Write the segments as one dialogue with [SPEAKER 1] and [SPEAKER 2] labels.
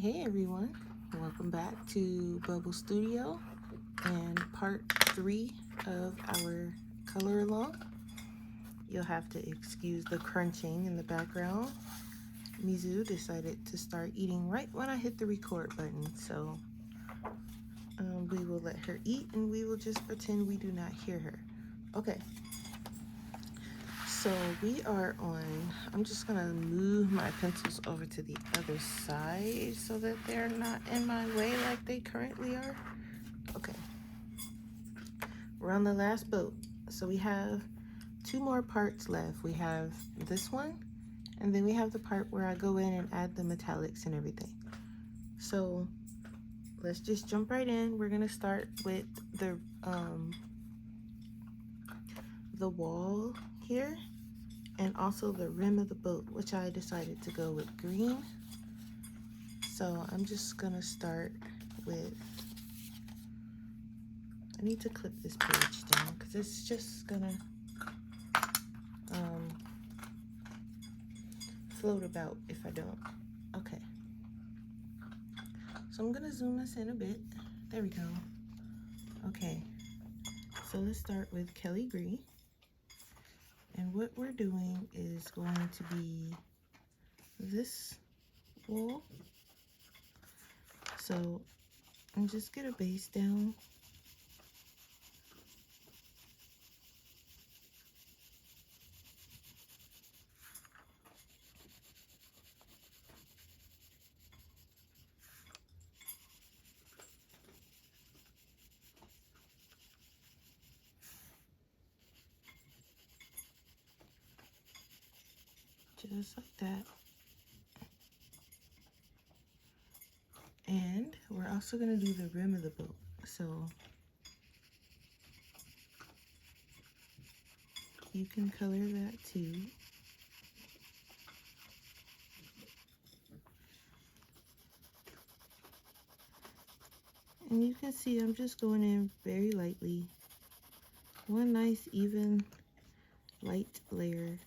[SPEAKER 1] Hey everyone, welcome back to Bubble Studio and part 3 of our color along. You'll have to excuse the crunching in the background. Mizu decided to start eating right when I hit the record button, so we will let her eat and we will just pretend we do not hear her. Okay. So we are on, I'm just going to move my pencils over to the other side so that they're not in my way like they currently are. Okay. We're on the last boat. So we have 2 more parts left. We have this one, and then we have the part where I go in and add the metallics and everything. So let's just jump right in. We're going to start with the wall here. And also the rim of the boat, which I decided to go with green. So I'm just gonna start with, I need to clip this page down because it's just gonna float about if I don't. Okay. So I'm gonna zoom this in a bit. There we go. Okay. So let's start with Kelly Green. And what we're doing is going to be this wall. So I'm just gonna base down. Just like that. And we're also going to do the rim of the boat. So you can color that too. And you can see I'm just going in very lightly. One nice even light layer.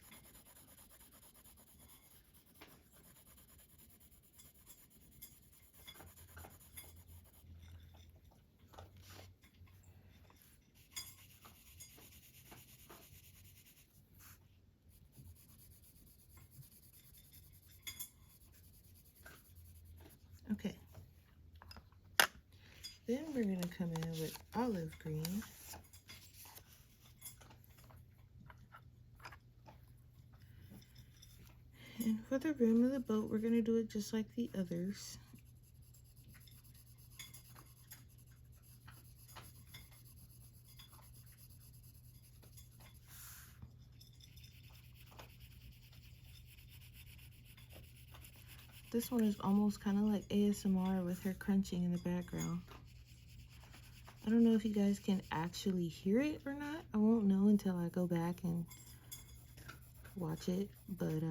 [SPEAKER 1] Okay. Then we're going to come in with olive green. And for the rim of the boat, we're going to do it just like the others. This one is almost kind of like ASMR with her crunching in the background. I don't know if you guys can actually hear it or not. I won't know until I go back and watch it, but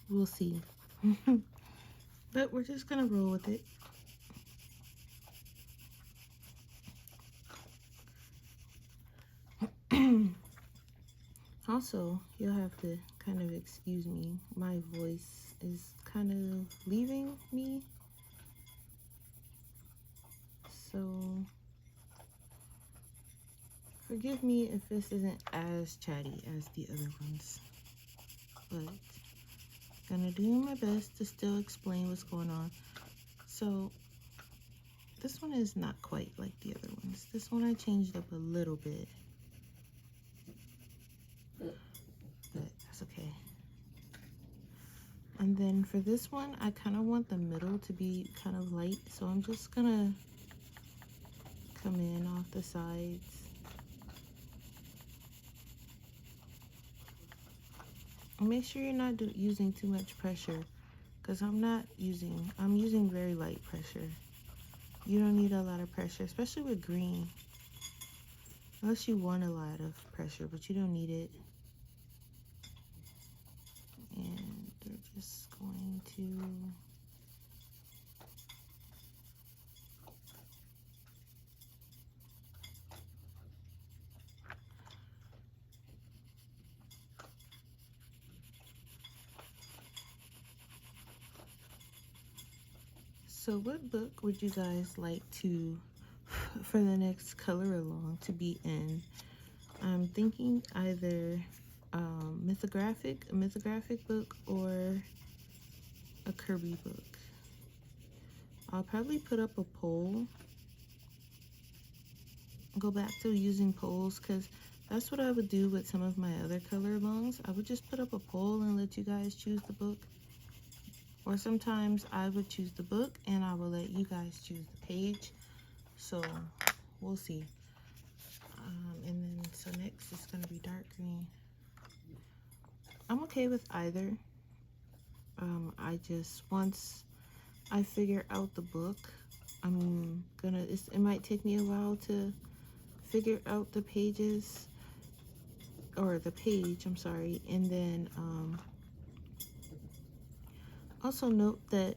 [SPEAKER 1] we'll see. But we're just gonna roll with it. Also, you'll have to kind of excuse me. My voice is kind of leaving me. So forgive me if this isn't as chatty as the other ones. But gonna do my best to still explain what's going on. So this one is not quite like the other ones. This one I changed up a little bit. But that's okay. And then for this one, I kind of want the middle to be kind of light. So I'm just gonna come in off the sides. And make sure you're not using too much pressure, because I'm using very light pressure. You don't need a lot of pressure, especially with green. Unless you want a lot of pressure, but you don't need it. And we're just going to So what book would you guys like to, for the next color along, to be in? I'm thinking either a mythographic book, or a Kirby book. I'll probably put up a poll. Go back to using polls, because that's what I would do with some of my other color alongs. I would just put up a poll and let you guys choose the book. Or sometimes I would choose the book and I will let you guys choose the page. So we'll see. And then so next is going to be dark green. I'm okay with either. I just, once I figure out the book, it might take me a while to figure out the pages, or the page, I'm sorry. And then also note that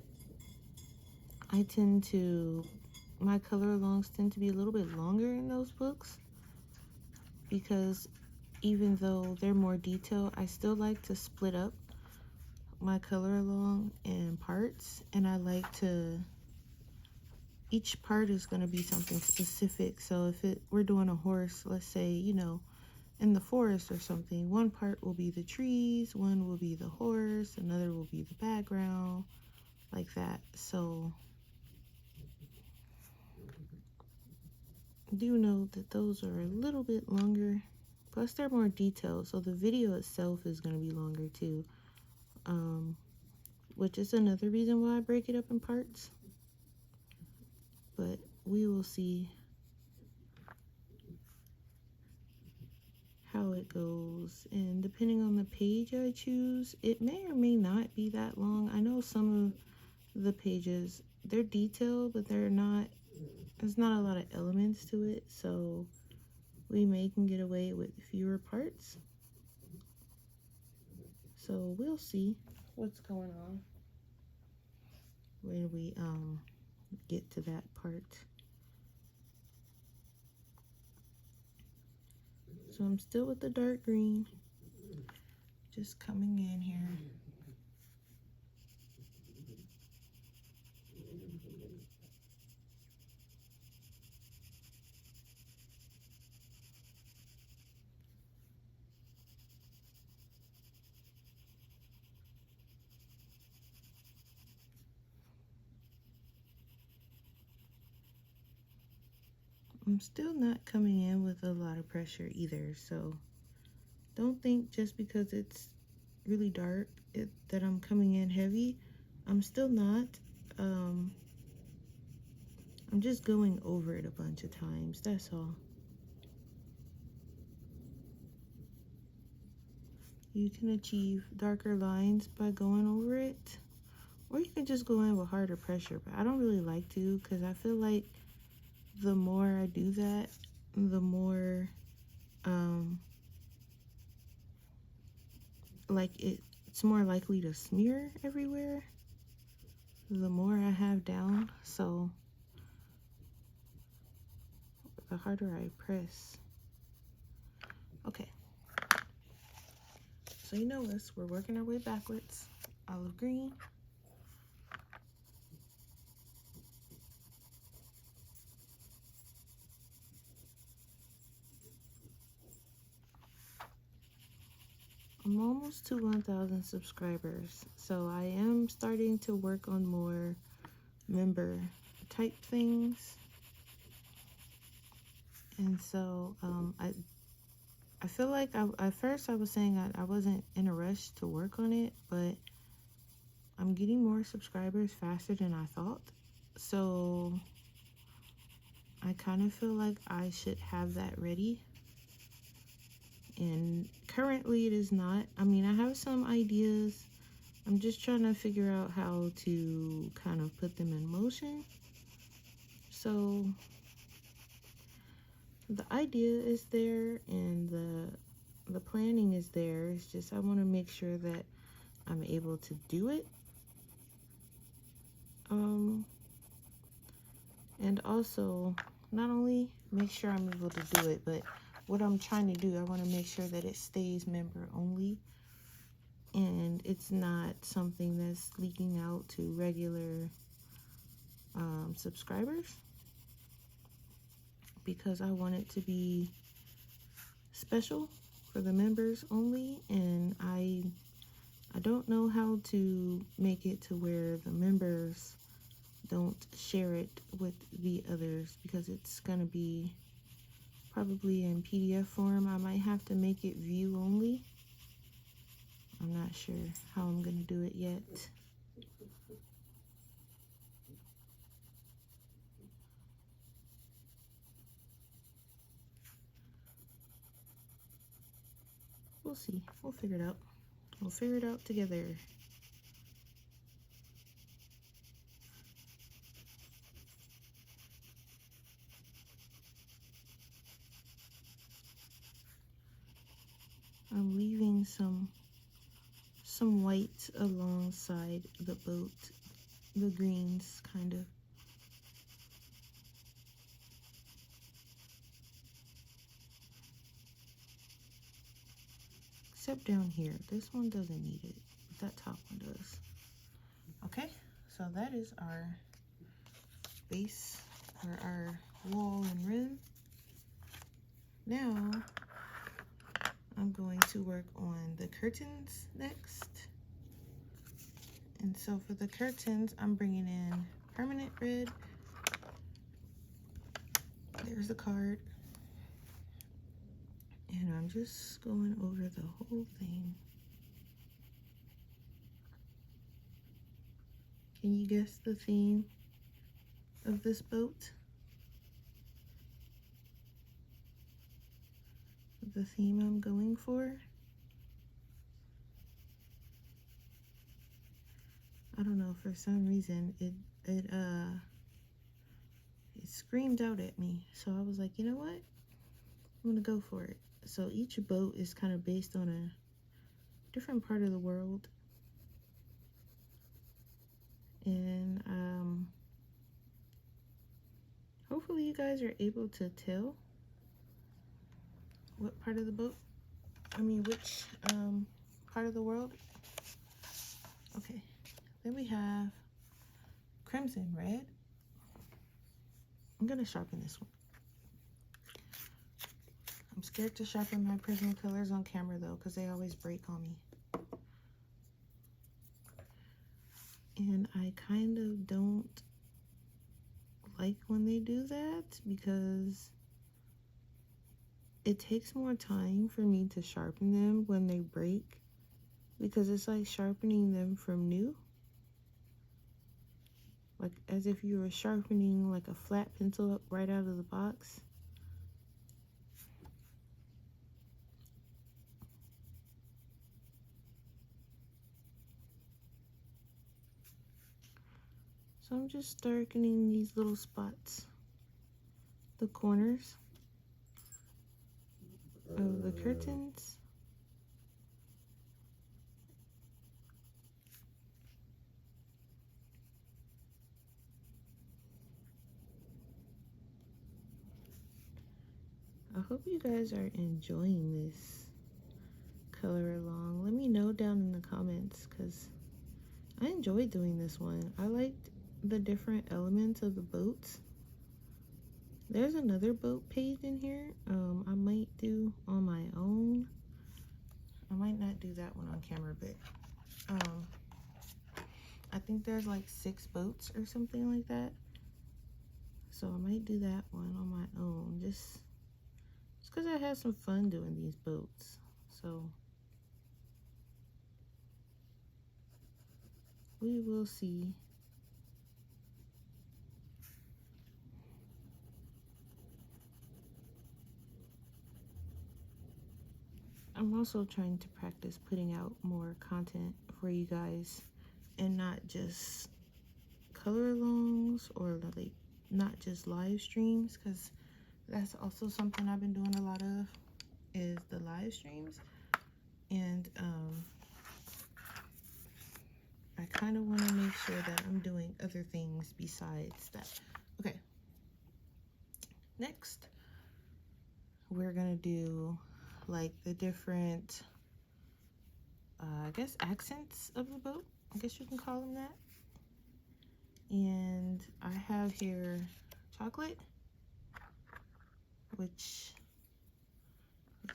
[SPEAKER 1] my color alongs tend to be a little bit longer in those books, because even though they're more detailed, I still like to split up my color along in parts, and I like to, each part is going to be something specific. So if we're doing a horse, let's say, you know, in the forest or something, one part will be the trees, one will be the horse, another will be the background, like that. So do know that those are a little bit longer, plus they're more detailed, so the video itself is going to be longer too, which is another reason why I break it up in parts. But we will see how it goes, and depending on the page I choose, it may or may not be that long. I know some of the pages, they're detailed, but there's not a lot of elements to it, so we can get away with fewer parts. So we'll see what's going on when we get to that part. So I'm still with the dark green, just coming in here. I'm still not coming in with a lot of pressure either, so don't think just because it's really dark that I'm coming in heavy. I'm still not. I'm just going over it a bunch of times, that's all. You can achieve darker lines by going over it, or you can just go in with harder pressure, but I don't really like to, because I feel like the more I do that, the more like it's more likely to smear everywhere the more I have down. So the harder I press. Okay, so you know us, we're working our way backwards. Olive green. I'm almost to 1,000 subscribers, so I am starting to work on more member type things. And so I feel like at first I was saying I wasn't in a rush to work on it, but I'm getting more subscribers faster than I thought. So I kind of feel like I should have that ready. And currently it is not. I mean, I have some ideas. I'm just trying to figure out how to kind of put them in motion. So the idea is there, and the planning is there. It's just I want to make sure that I'm able to do it. And also not only make sure I'm able to do it, but what I'm trying to do, I want to make sure that it stays member only, and it's not something that's leaking out to regular subscribers, because I want it to be special for the members only, and I don't know how to make it to where the members don't share it with the others, because it's gonna be probably in PDF form. I might have to make it view only. I'm not sure how I'm gonna do it yet. We'll see. We'll figure it out. We'll figure it out together. I'm leaving some white alongside the boat, the greens kind of. Except down here, this one doesn't need it, but that top one does. Okay, so that is our base, or our wall and rim. Now I'm going to work on the curtains next. And so for the curtains, I'm bringing in permanent red. There's the card. And I'm just going over the whole thing. Can you guess the theme of this boat? The theme I'm going for? I don't know, for some reason it screamed out at me. So I was like, you know what? I'm gonna go for it. So each boat is kind of based on a different part of the world. And hopefully you guys are able to tell what part of the boat, which part of the world. Okay, then we have crimson red. I'm gonna sharpen this one. I'm scared to sharpen my Prismacolors on camera though, because they always break on me. And I kind of don't like when they do that, because it takes more time for me to sharpen them when they break, because it's like sharpening them from new. Like as if you were sharpening like a flat pencil up right out of the box. So I'm just darkening these little spots, the corners of the curtains. I hope you guys are enjoying this color along. Let me know down in the comments, because I enjoyed doing this one. I liked the different elements of the boats. There's another boat page in here I might do on my own. I might not do that one on camera, but I think there's like 6 boats or something like that. So I might do that one on my own, just because I had some fun doing these boats. So we will see. I'm also trying to practice putting out more content for you guys, and not just color alongs, or like not just live streams, because that's also something I've been doing a lot of, is the live streams. And I kind of want to make sure that I'm doing other things besides that. Okay, next we're gonna do like the different I guess accents of the boat, I guess you can call them that. And I have here chocolate, which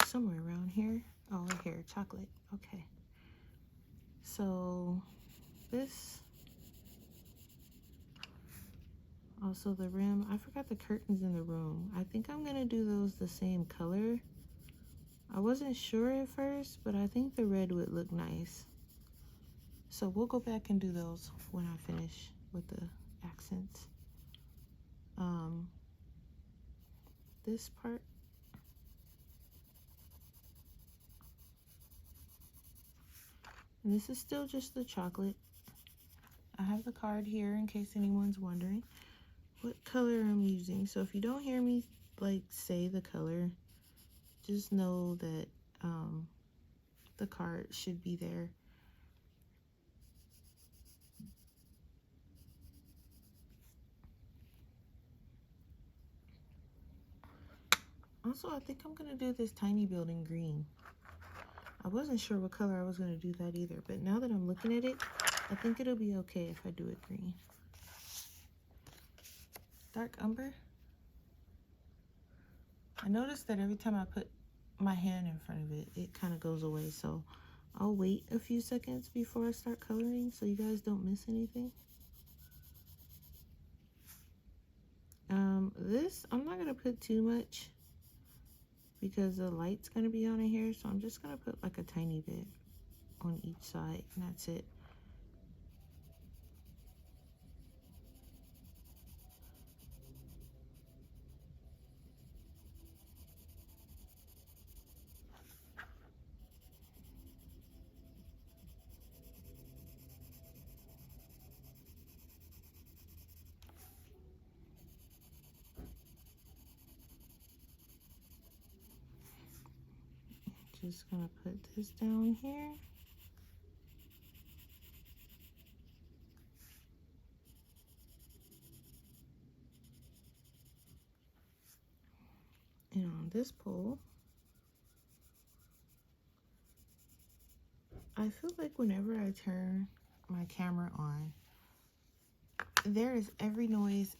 [SPEAKER 1] is somewhere around here. Oh, right here, chocolate. Okay. So this, also the rim. I forgot the curtains in the room. I think I'm gonna do those the same color. I wasn't sure at first, but I think the red would look nice. So we'll go back and do those when I finish with the accents. This part. And this is still just the chocolate. I have the card here in case anyone's wondering what color I'm using. So if you don't hear me like say the color, just know that the card should be there. Also, I think I'm gonna do this tiny building green. I wasn't sure what color I was gonna do that either, but now that I'm looking at it, I think it'll be okay if I do it green. Dark umber. I noticed that every time I put my hand in front of it, it kind of goes away. So I'll wait a few seconds before I start coloring so you guys don't miss anything. This, I'm not gonna put too much because the light's gonna be on in here. So I'm just gonna put like a tiny bit on each side and that's it. Just gonna put this down here. And on this pole, I feel like whenever I turn my camera on, there is every noise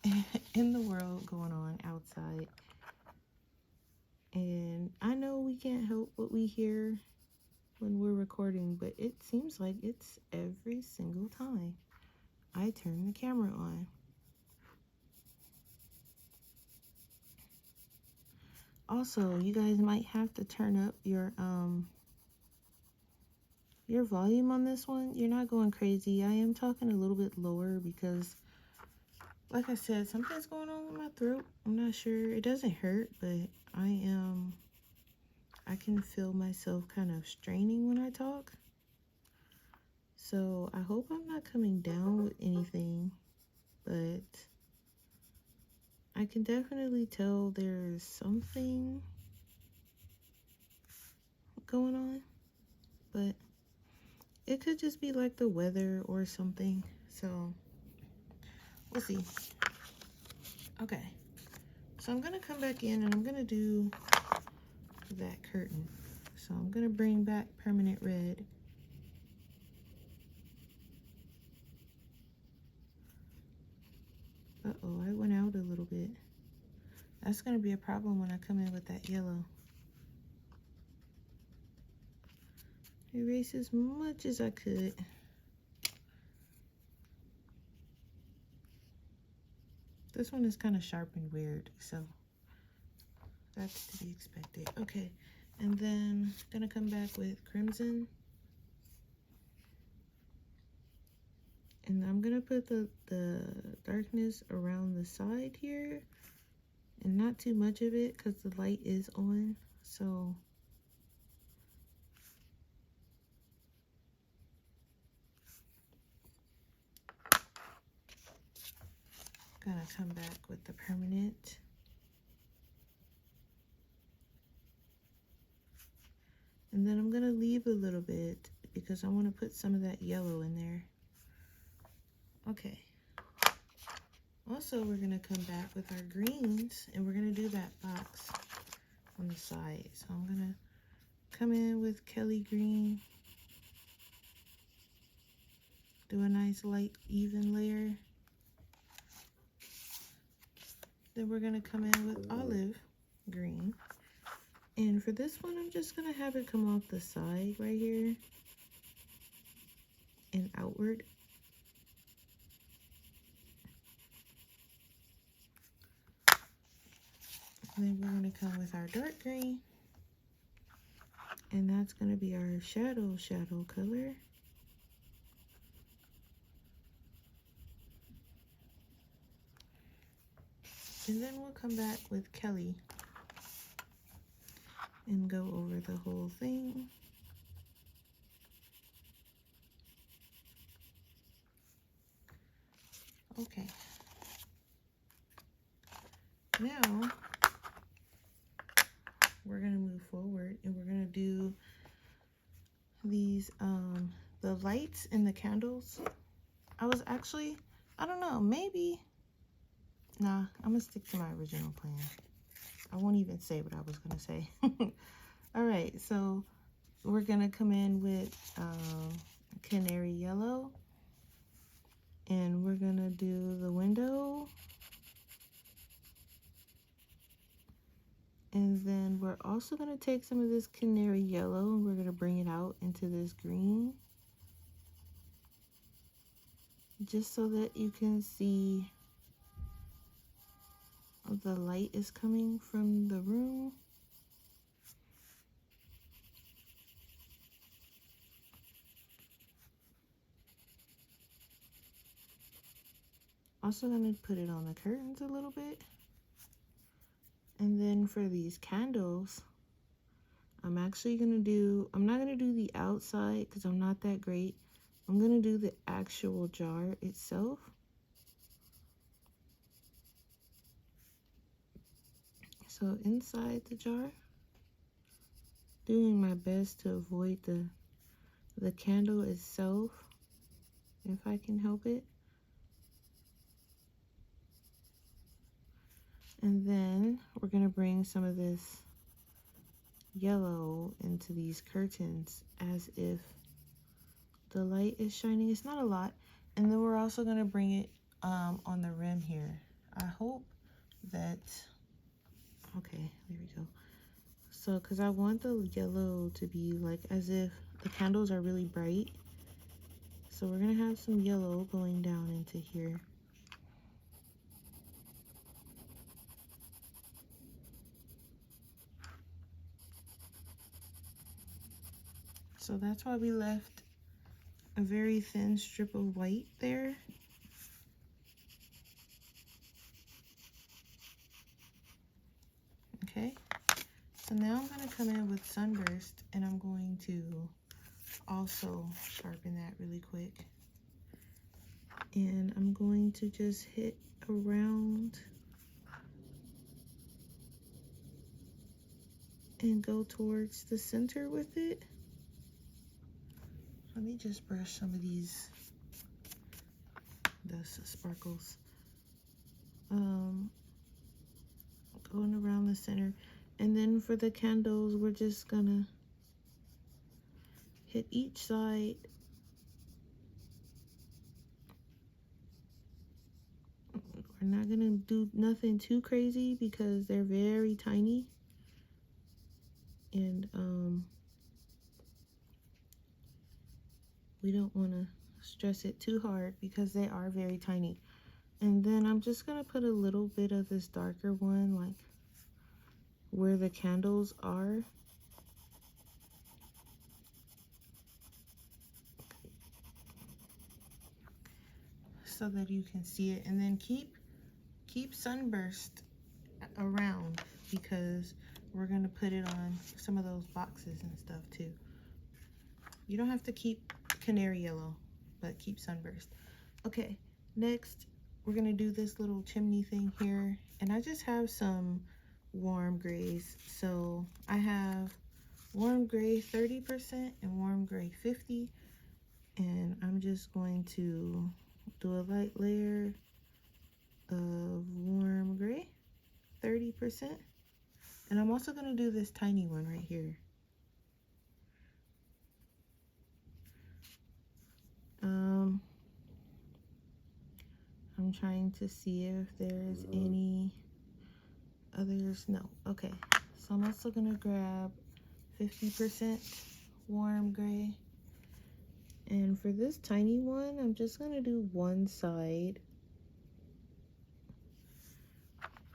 [SPEAKER 1] in the world going on outside. And I know we can't help what we hear when we're recording, but it seems like it's every single time I turn the camera on. Also, you guys might have to turn up your volume on this one. You're not going crazy. I am talking a little bit lower because, like I said, something's going on with my throat. I'm not sure. It doesn't hurt, but I can feel myself kind of straining when I talk. So I hope I'm not coming down with anything, but I can definitely tell there's something going on, but it could just be like the weather or something. So we'll see. Okay, so I'm gonna come back in and I'm gonna do that curtain. So I'm gonna bring back permanent red. Uh-oh, I went out a little bit. That's gonna be a problem when I come in with that yellow. Erase as much as I could. This one is kind of sharp and weird, so that's to be expected. Okay, and then gonna come back with crimson. And I'm gonna put the darkness around the side here, and not too much of it because the light is on. So gonna come back with the permanent. And then I'm gonna leave a little bit because I want to put some of that yellow in there. Okay. Also, we're gonna come back with our greens and we're gonna do that box on the side. So I'm gonna come in with Kelly green, do a nice light even layer. Then we're gonna come in with olive green. And for this one, I'm just gonna have it come off the side right here and outward. And then we're gonna come with our dark green. And that's gonna be our shadow color. And then we'll come back with Kelly and go over the whole thing. Okay. Now, we're gonna move forward and we're gonna do these, the lights and the candles. I was actually, I don't know, maybe, nah, I'm gonna stick to my original plan. I won't even say what I was gonna say. All right, so we're gonna come in with canary yellow, and we're gonna do the window, and then we're also gonna take some of this canary yellow and we're gonna bring it out into this green, just so that you can see the light is coming from the room. Also gonna put it on the curtains a little bit. And then for these candles, I'm actually gonna do, I'm not gonna do the outside because I'm not that great. I'm gonna do the actual jar itself. So inside the jar, doing my best to avoid the candle itself, if I can help it. And then we're gonna bring some of this yellow into these curtains as if the light is shining. It's not a lot. And then we're also gonna bring it on the rim here. I hope that, okay, there we go. So, because I want the yellow to be like as if the candles are really bright. So we're gonna have some yellow going down into here. So that's why we left a very thin strip of white there. Okay, so now I'm gonna come in with Sunburst and I'm going to also sharpen that really quick. And I'm going to just hit around and go towards the center with it. Let me just brush some of these sparkles. Going around the center. And then for the candles, we're just gonna hit each side. We're not gonna do nothing too crazy because they're very tiny. And we don't wanna stress it too hard because they are very tiny. And then I'm just gonna put a little bit of this darker one, like where the candles are. So that you can see it. And then keep Sunburst around because we're gonna put it on some of those boxes and stuff too. You don't have to keep canary yellow, but keep Sunburst. Okay, next we're gonna do this little chimney thing here, and I just have some warm grays. So I have warm gray 30% and warm gray 50%, and I'm just going to do a light layer of warm gray 30%, and I'm also going to do this tiny one right here. I'm trying to see if there's any others? No. Okay. So I'm also gonna grab 50% warm gray. And for this tiny one, I'm just gonna do one side.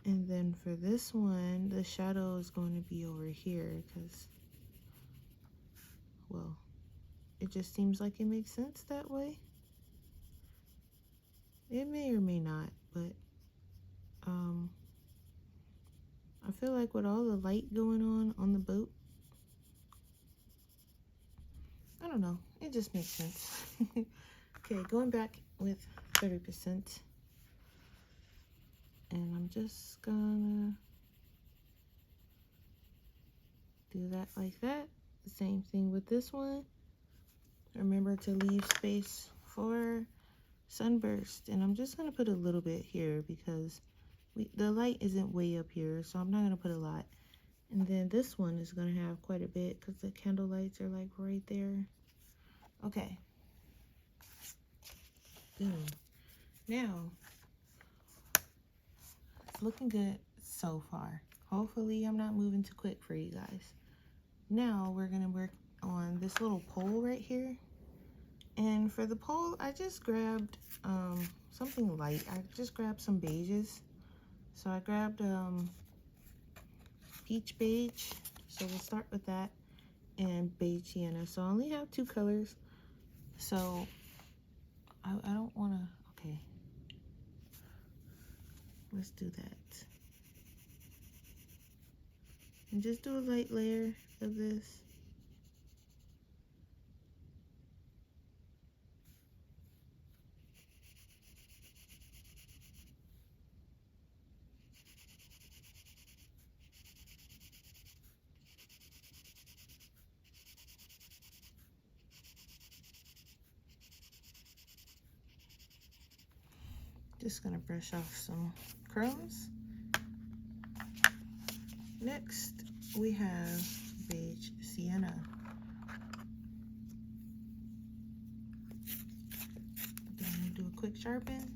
[SPEAKER 1] And then for this one, the shadow is going to be over here because, well, it just seems like it makes sense that way. It may or may not, but I feel like with all the light going on the boat, I don't know, it just makes sense. Okay, going back with 30%. And I'm just gonna do that like that. The same thing with this one. Remember to leave space for sunburst. And I'm just gonna put a little bit here because the light isn't way up here, so I'm not gonna put a lot. And then this one is gonna have quite a bit because the candle lights are like right there. Okay. Boom. Now, it's looking good so far. Hopefully I'm not moving too quick for you guys. Now we're gonna work on this little pole right here. And for the pole, I just grabbed something light. I just grabbed some beiges. So I grabbed peach beige. So we'll start with that, and beige sienna. So I only have 2 colors. So I don't want to, okay. Let's do that. And just do a light layer of this. Just gonna brush off some crumbs. Next, we have beige sienna. Gonna do a quick sharpen.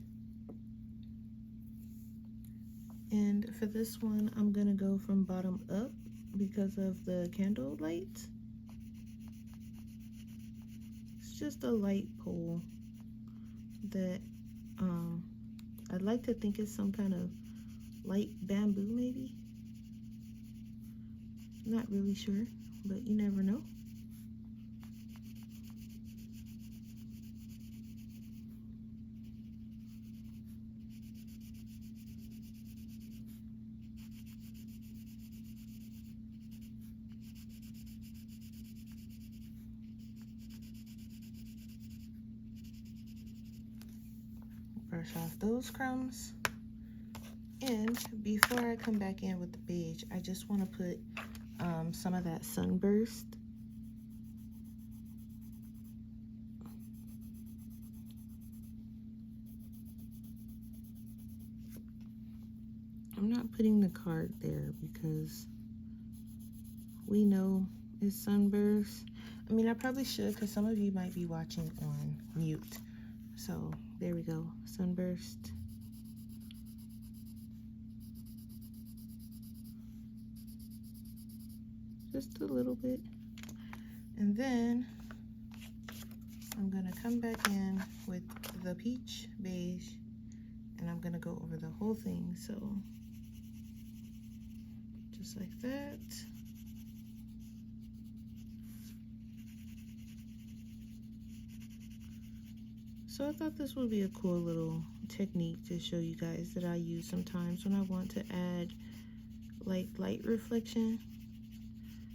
[SPEAKER 1] And for this one, I'm gonna go from bottom up because of the candle light. It's just a light pole that I'd like to think it's some kind of light bamboo maybe. Not really sure, but you never know. Brush off those crumbs. And before I come back in with the beige, I just want to put some of that sunburst. I'm not putting the card there because we know it's sunburst. I mean, I probably should because some of you might be watching on mute. So there we go, sunburst. Just a little bit. And then I'm gonna come back in with the peach beige and I'm gonna go over the whole thing. So just like that. So I thought this would be a cool little technique to show you guys that I use sometimes when I want to add like light reflection,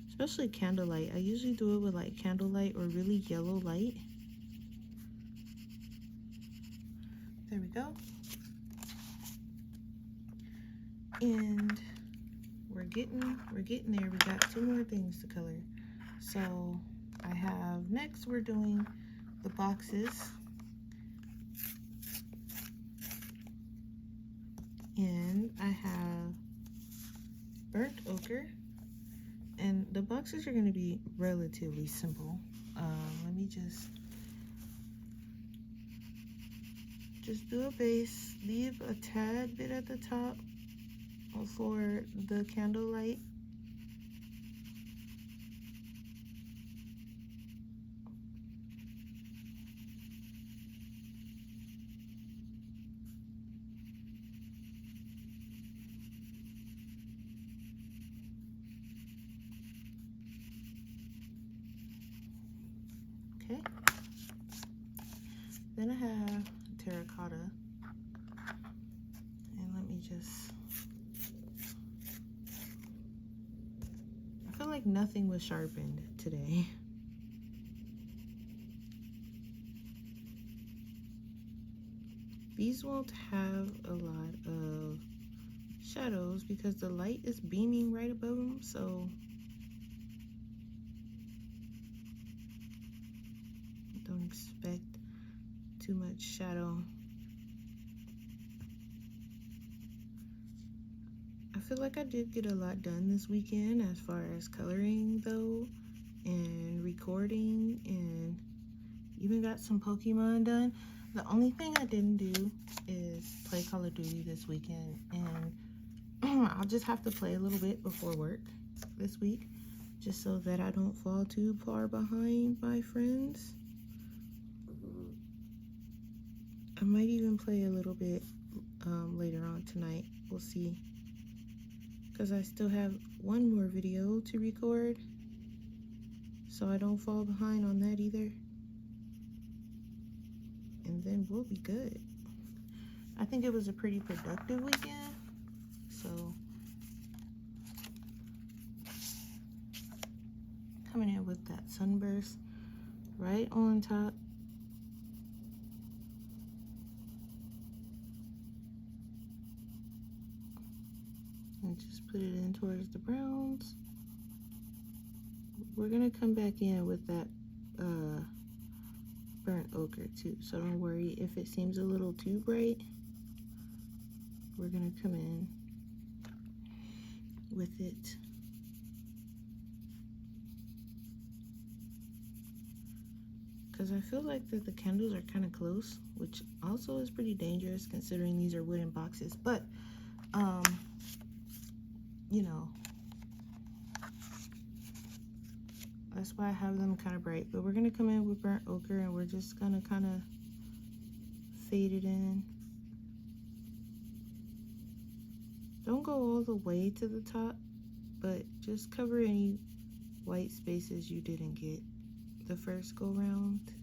[SPEAKER 1] especially candlelight. I usually do it with like candlelight or really yellow light. There we go. And we're getting there. We got 2 more things to color. So I have, next we're doing the boxes. And I have burnt ochre. And the boxes are going to be relatively simple. Let me just do a base, leave a tad bit at the top, for the candlelight. Okay. Then I have terracotta. And let me just... I feel like nothing was sharpened today. These won't have a lot of shadows because the light is beaming right above them, so don't expect too much shadow. I feel like I did get a lot done this weekend as far as coloring though, and recording, and even got some Pokemon done. The only thing I didn't do is play Call of Duty this weekend, and I'll just have to play a little bit before work this week, just so that I don't fall too far behind my friends. I might even play a little bit later on tonight. We'll see. Because I still have one more video to record, so I don't fall behind on that either. And then we'll be good. I think it was a pretty productive weekend. So coming in with that sunburst right on top. And just put it in towards the browns. We're gonna come back in with that burnt ochre too, so don't worry if it seems a little too bright. We're gonna come in with it. Because I feel like that the candles are kind of close, which also is pretty dangerous considering these are wooden boxes, but you know, that's why I have them kind of bright. But we're gonna come in with burnt ochre and we're just gonna kind of fade it in. Don't go all the way to the top, but just cover any white spaces you didn't get the first go round.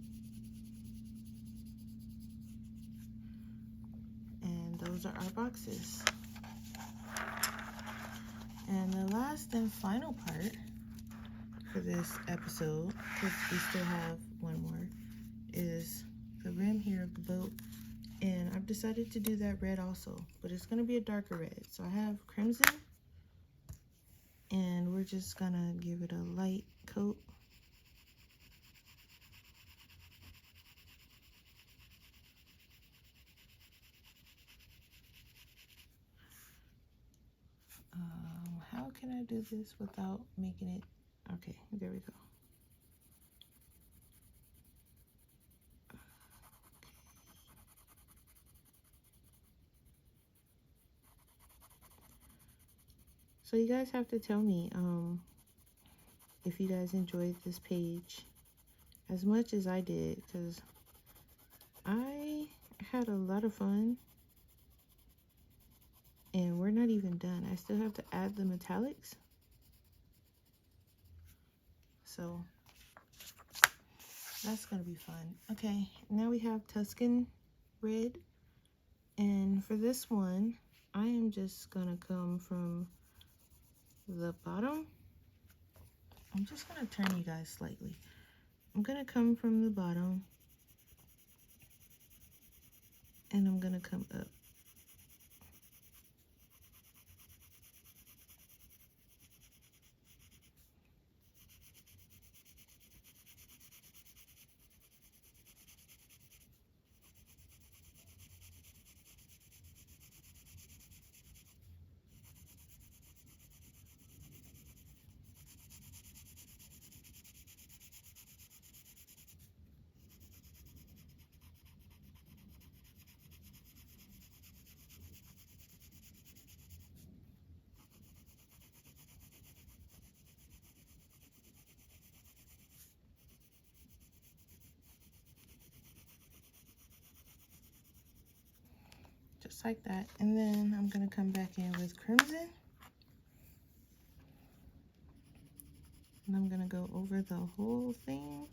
[SPEAKER 1] And those are our boxes. And the last and final part for this episode, because we still have one more, is the rim here of the boat. And I've decided to do that red also, but it's going to be a darker red. So I have crimson, and we're just going to give it a light coat. How can I do this without making it? Okay, there we go. So you guys have to tell me if you guys enjoyed this page as much as I did, because I had a lot of fun. And we're not even done. I still have to add the metallics. So that's gonna be fun. Okay, now we have Tuscan red. And for this one, I am just gonna come from the bottom. I'm just gonna turn you guys slightly. I'm gonna come from the bottom and I'm gonna come up. just like that. And then I'm gonna come back in with crimson. And I'm gonna go over the whole thing.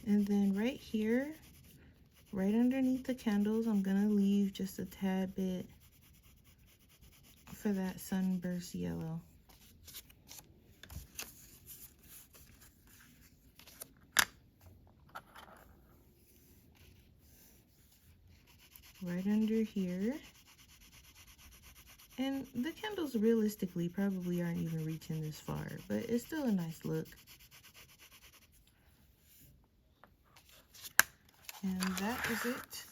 [SPEAKER 1] And then right here, right underneath the candles, I'm gonna leave just a tad bit for that sunburst yellow. Right under here. And the candles realistically probably aren't even reaching this far, but it's still a nice look. And that is it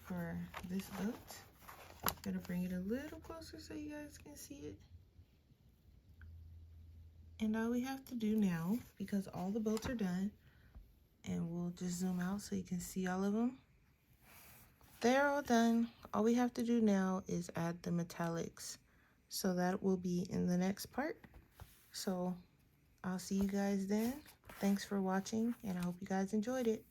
[SPEAKER 1] for this boat. Gonna bring it a little closer so you guys can see it. And all we have to do now, because all the boats are done, and we'll just zoom out so you can see all of them. They're all done. All we have to do now is add the metallics. So that will be in the next part. So I'll see you guys then. Thanks for watching, and I hope you guys enjoyed it.